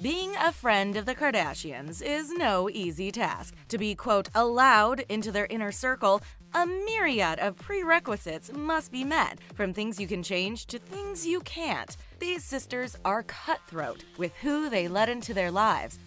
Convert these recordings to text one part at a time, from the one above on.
Being a friend of the Kardashians is no easy task. To be, quote, allowed into their inner circle, a myriad of prerequisites must be met, from things you can change to things you can't. These sisters are cutthroat with who they let into their lives.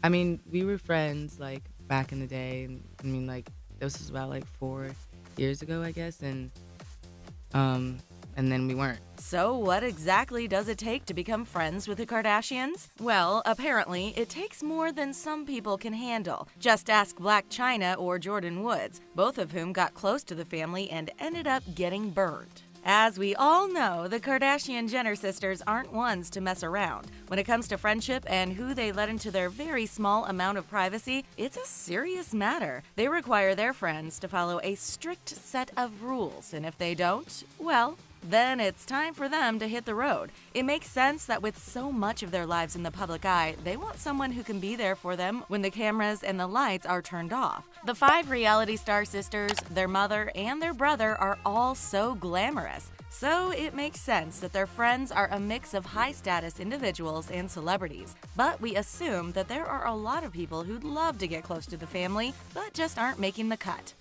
I mean, we were friends like back in the day. Like this was about like 4 years ago, I guess, and then we weren't. So what exactly does it take to become friends with the Kardashians? Well, apparently, it takes more than some people can handle. Just ask Blac Chyna or Jordyn Woods, both of whom got close to the family and ended up getting burned. As we all know, the Kardashian-Jenner sisters aren't ones to mess around. When it comes to friendship and who they let into their very small amount of privacy, it's a serious matter. They require their friends to follow a strict set of rules, and if they don't, well, then it's time for them to hit the road. It makes sense that with so much of their lives in the public eye, they want someone who can be there for them when the cameras and the lights are turned off. The 5 reality star sisters, their mother, and their brother are all so glamorous. So it makes sense that their friends are a mix of high-status individuals and celebrities. But we assume that there are a lot of people who'd love to get close to the family, but just aren't making the cut.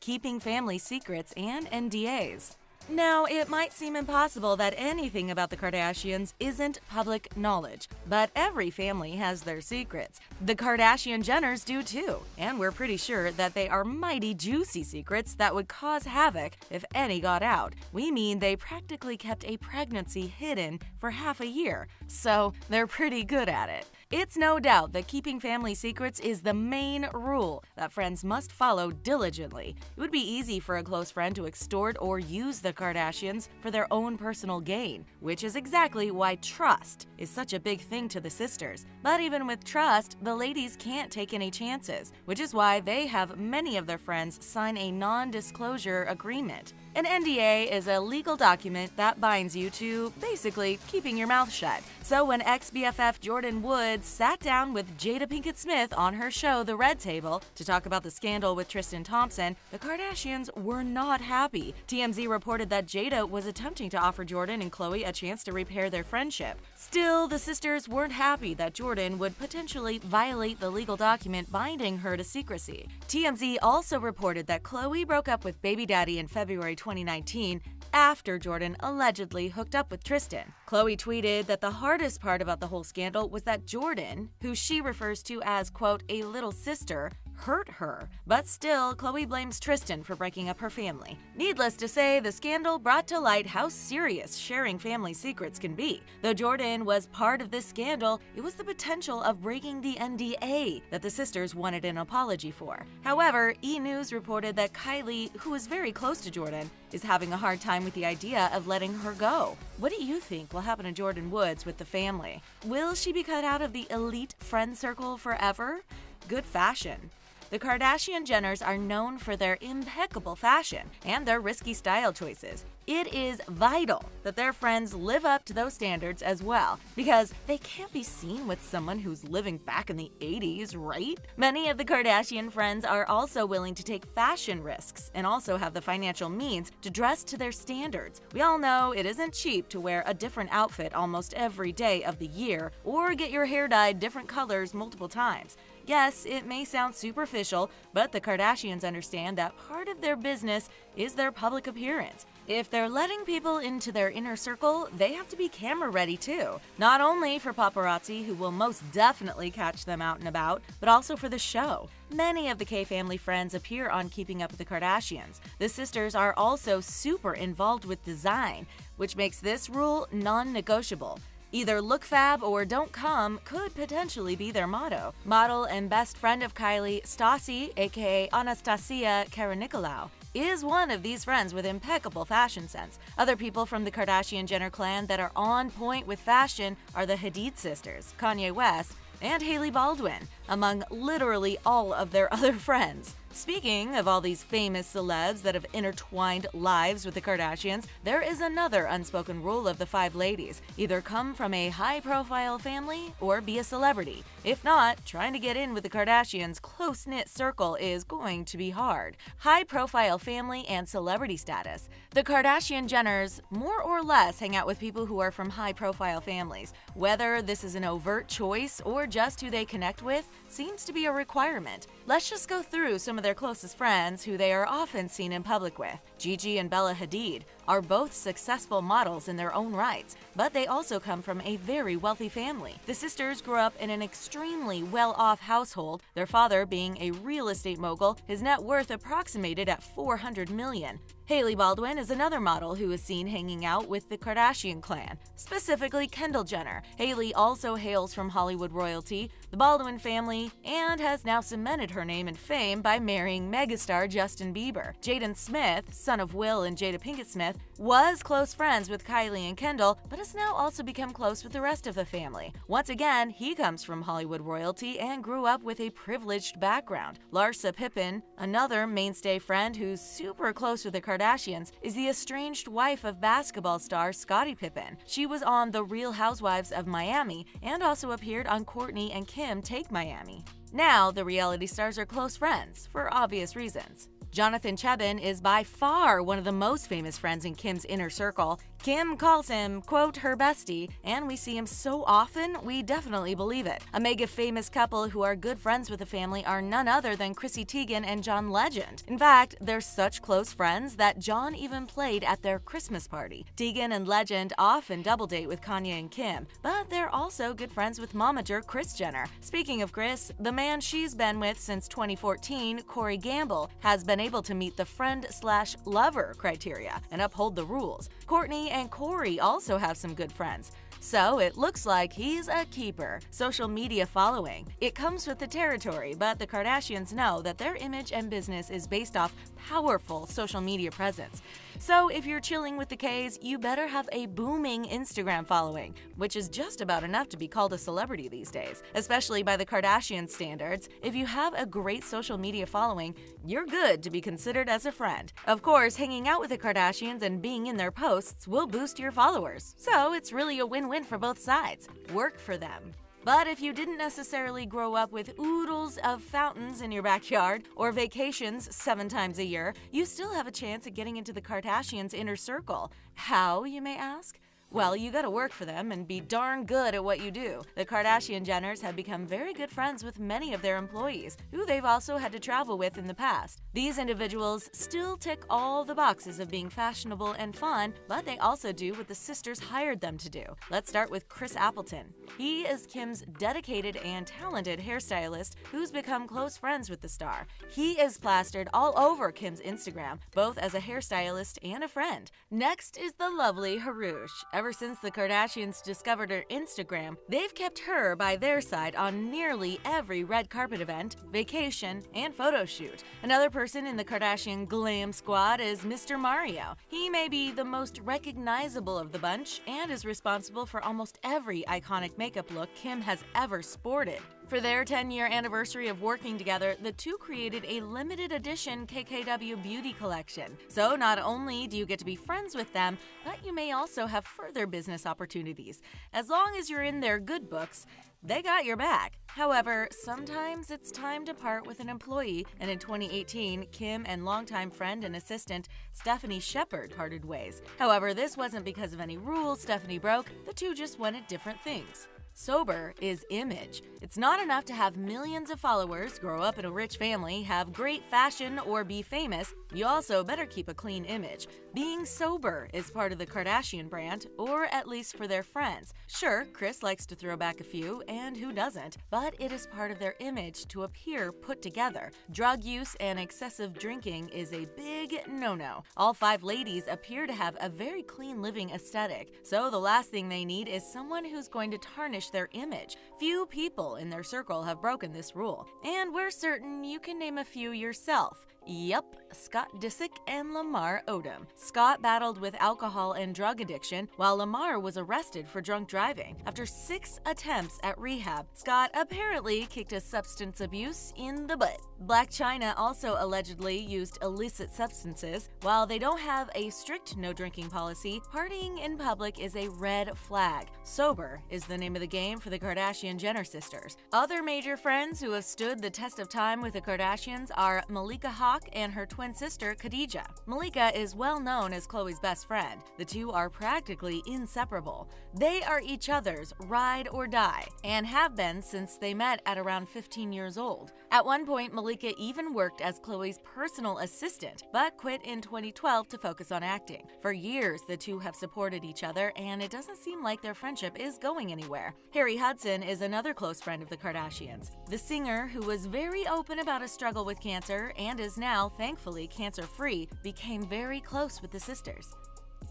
Keeping family secrets and NDAs. Now, it might seem impossible that anything about the Kardashians isn't public knowledge, but every family has their secrets. The Kardashian-Jenners do too, and we're pretty sure that they are mighty juicy secrets that would cause havoc if any got out. We mean they practically kept a pregnancy hidden for half a year, so they're pretty good at it. It's no doubt that keeping family secrets is the main rule that friends must follow diligently. It would be easy for a close friend to extort or use the Kardashians for their own personal gain, which is exactly why trust is such a big thing to the sisters. But even with trust, the ladies can't take any chances, which is why they have many of their friends sign a non-disclosure agreement. An NDA is a legal document that binds you to, basically, keeping your mouth shut. So when ex-BFF Jordyn Woods sat down with Jada Pinkett Smith on her show The Red Table to talk about the scandal with Tristan Thompson, the Kardashians were not happy. TMZ reported that Jada was attempting to offer Jordyn and Khloe a chance to repair their friendship. Still, the sisters weren't happy that Jordyn would potentially violate the legal document binding her to secrecy. TMZ also reported that Khloe broke up with baby daddy in February 2019 after Jordyn allegedly hooked up with Tristan. Khloe tweeted that the hardest part about the whole scandal was that Jordyn, who she refers to as, quote, a little sister, hurt her. But still, Khloe blames Tristan for breaking up her family. Needless to say, the scandal brought to light how serious sharing family secrets can be. Though Jordyn was part of this scandal, it was the potential of breaking the NDA that the sisters wanted an apology for. However, E! News reported that Kylie, who is very close to Jordyn, is having a hard time with the idea of letting her go. What do you think will happen to Jordyn Woods with the family? Will she be cut out of the elite friend circle forever? Good fashion. The Kardashian-Jenners are known for their impeccable fashion and their risky style choices. It is vital that their friends live up to those standards as well, because they can't be seen with someone who's living back in the 80s, right? Many of the Kardashian friends are also willing to take fashion risks and also have the financial means to dress to their standards. We all know it isn't cheap to wear a different outfit almost every day of the year or get your hair dyed different colors multiple times. Yes, it may sound superficial, but the Kardashians understand that part of their business is their public appearance. If they're letting people into their inner circle, they have to be camera ready too. Not only for paparazzi, who will most definitely catch them out and about, but also for the show. Many of the K family friends appear on Keeping Up with the Kardashians. The sisters are also super involved with design, which makes this rule non-negotiable. Either look fab or don't come could potentially be their motto. Model and best friend of Kylie, Stassi, aka Anastasia Karanicolaou, is one of these friends with impeccable fashion sense. Other people from the Kardashian-Jenner clan that are on point with fashion are the Hadid sisters, Kanye West, and Hailey Baldwin, among literally all of their other friends. Speaking of all these famous celebs that have intertwined lives with the Kardashians, there is another unspoken rule of the five ladies: either come from a high-profile family or be a celebrity. If not, trying to get in with the Kardashians' close-knit circle is going to be hard. High-profile family and celebrity status. The Kardashian-Jenners more or less hang out with people who are from high-profile families. Whether this is an overt choice or just who they connect with seems to be a requirement. Let's just go through some of their closest friends who they are often seen in public with. Gigi and Bella Hadid are both successful models in their own rights, but they also come from a very wealthy family. The sisters grew up in an extremely well-off household, their father being a real estate mogul, his net worth approximated at $400 million. Hailey Baldwin is another model who is seen hanging out with the Kardashian clan, specifically Kendall Jenner. Hailey also hails from Hollywood royalty, the Baldwin family, and has now cemented her name and fame by marrying megastar Justin Bieber. Jaden Smith, son of Will and Jada Pinkett Smith, was close friends with Kylie and Kendall, but has now also become close with the rest of the family. Once again, he comes from Hollywood royalty and grew up with a privileged background. Larsa Pippen, another mainstay friend who's super close with the Kardashians, is the estranged wife of basketball star Scottie Pippen. She was on The Real Housewives of Miami and also appeared on Kourtney and Kim Take Miami. Now, the reality stars are close friends, for obvious reasons. Jonathan Cheban is by far one of the most famous friends in Kim's inner circle. Kim calls him, quote, her bestie, and we see him so often, we definitely believe it. A mega famous couple who are good friends with the family are none other than Chrissy Teigen and John Legend. In fact, they're such close friends that John even played at their Christmas party. Teigen and Legend often double date with Kanye and Kim, but they're also good friends with momager Kris Jenner. Speaking of Kris, the man she's been with since 2014, Corey Gamble, has been able to meet the friend/lover criteria and uphold the rules. Kourtney and Corey also have some good friends, so it looks like he's a keeper. Social media following. It comes with the territory, but the Kardashians know that their image and business is based off powerful social media presence. So if you're chilling with the K's, you better have a booming Instagram following, which is just about enough to be called a celebrity these days, especially by the Kardashian standards. If you have a great social media following, you're good to be considered as a friend. Of course, hanging out with the Kardashians and being in their posts will boost your followers, so it's really a win-win for both sides. Work for them. But if you didn't necessarily grow up with oodles of fountains in your backyard or vacations 7 times a year, you still have a chance at getting into the Kardashians' inner circle. How, you may ask? Well, you gotta work for them and be darn good at what you do. The Kardashian-Jenners have become very good friends with many of their employees, who they've also had to travel with in the past. These individuals still tick all the boxes of being fashionable and fun, but they also do what the sisters hired them to do. Let's start with Chris Appleton. He is Kim's dedicated and talented hairstylist who's become close friends with the star. He is plastered all over Kim's Instagram, both as a hairstylist and a friend. Next is the lovely Harush. Ever since the Kardashians discovered her Instagram, they've kept her by their side on nearly every red carpet event, vacation, and photo shoot. Another person in the Kardashian glam squad is Mr. Mario. He may be the most recognizable of the bunch and is responsible for almost every iconic makeup look Kim has ever sported. For their 10-year anniversary of working together, the two created a limited edition KKW beauty collection. So not only do you get to be friends with them, but you may also have further business opportunities. As long as you're in their good books, they got your back. However, sometimes it's time to part with an employee, and in 2018, Kim and longtime friend and assistant Stephanie Shepard parted ways. However, this wasn't because of any rules Stephanie broke, the two just wanted different things. Sober is image. It's not enough to have millions of followers, grow up in a rich family, have great fashion, or be famous. You also better keep a clean image. Being sober is part of the Kardashian brand, or at least for their friends. Sure, Kris likes to throw back a few, and who doesn't? But it is part of their image to appear put together. Drug use and excessive drinking is a big no-no. All 5 ladies appear to have a very clean living aesthetic, so the last thing they need is someone who's going to tarnish their image. Few people in their circle have broken this rule, and we're certain you can name a few yourself. Yep, Scott Disick and Lamar Odom. Scott battled with alcohol and drug addiction, while Lamar was arrested for drunk driving. After 6 attempts at rehab, Scott apparently kicked his substance abuse in the butt. Blac Chyna also allegedly used illicit substances. While they don't have a strict no-drinking policy, partying in public is a red flag. Sober is the name of the game for the Kardashian-Jenner sisters. Other major friends who have stood the test of time with the Kardashians are Malika Hawk and her twin sister Khadijah. Malika is well known as Khloe's best friend. The two are practically inseparable. They are each other's ride or die, and have been since they met at around 15 years old. At one point, Malika even worked as Khloe's personal assistant, but quit in 2012 to focus on acting. For years, the two have supported each other, and it doesn't seem like their friendship is going anywhere. Harry Hudson is another close friend of the Kardashians. The singer, who was very open about his struggle with cancer and is now, thankfully, cancer-free, became very close with the sisters.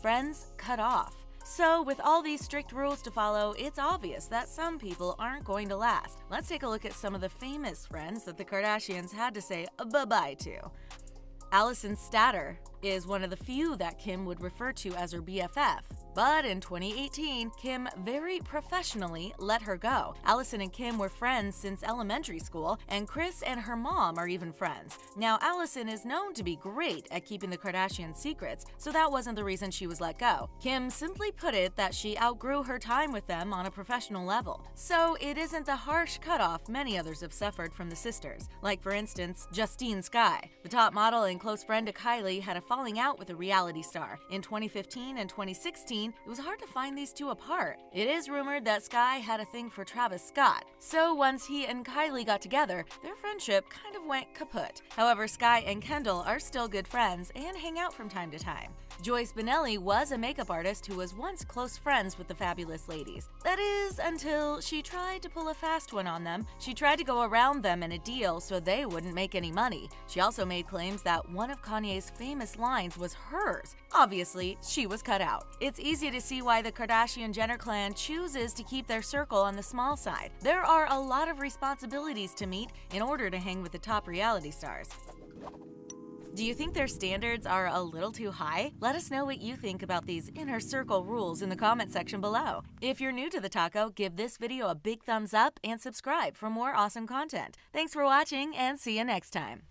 Friends cut off. So, with all these strict rules to follow, it's obvious that some people aren't going to last. Let's take a look at some of the famous friends that the Kardashians had to say bye-bye to. Allison Statter is one of the few that Kim would refer to as her BFF. But in 2018, Kim very professionally let her go. Allison and Kim were friends since elementary school, and Kris and her mom are even friends. Now, Allison is known to be great at keeping the Kardashians' secrets, so that wasn't the reason she was let go. Kim simply put it that she outgrew her time with them on a professional level. So it isn't the harsh cutoff many others have suffered from the sisters. Like, for instance, Justine Skye. The top model and close friend to Kylie had a falling out with a reality star. In 2015 and 2016, it was hard to find these two apart. It is rumored that Skye had a thing for Travis Scott, so once he and Kylie got together, their friendship kind of went kaput. However, Skye and Kendall are still good friends and hang out from time to time. Joyce Bonelli was a makeup artist who was once close friends with the Fabulous Ladies. That is, until she tried to pull a fast one on them. She tried to go around them in a deal so they wouldn't make any money. She also made claims that one of Kanye's famous lines was hers. Obviously, she was cut out. It's easy to see why the Kardashian-Jenner clan chooses to keep their circle on the small side. There are a lot of responsibilities to meet in order to hang with the top reality stars. Do you think their standards are a little too high? Let us know what you think about these inner circle rules in the comment section below. If you're new to the taco, give this video a big thumbs up and subscribe for more awesome content. Thanks for watching, and see you next time.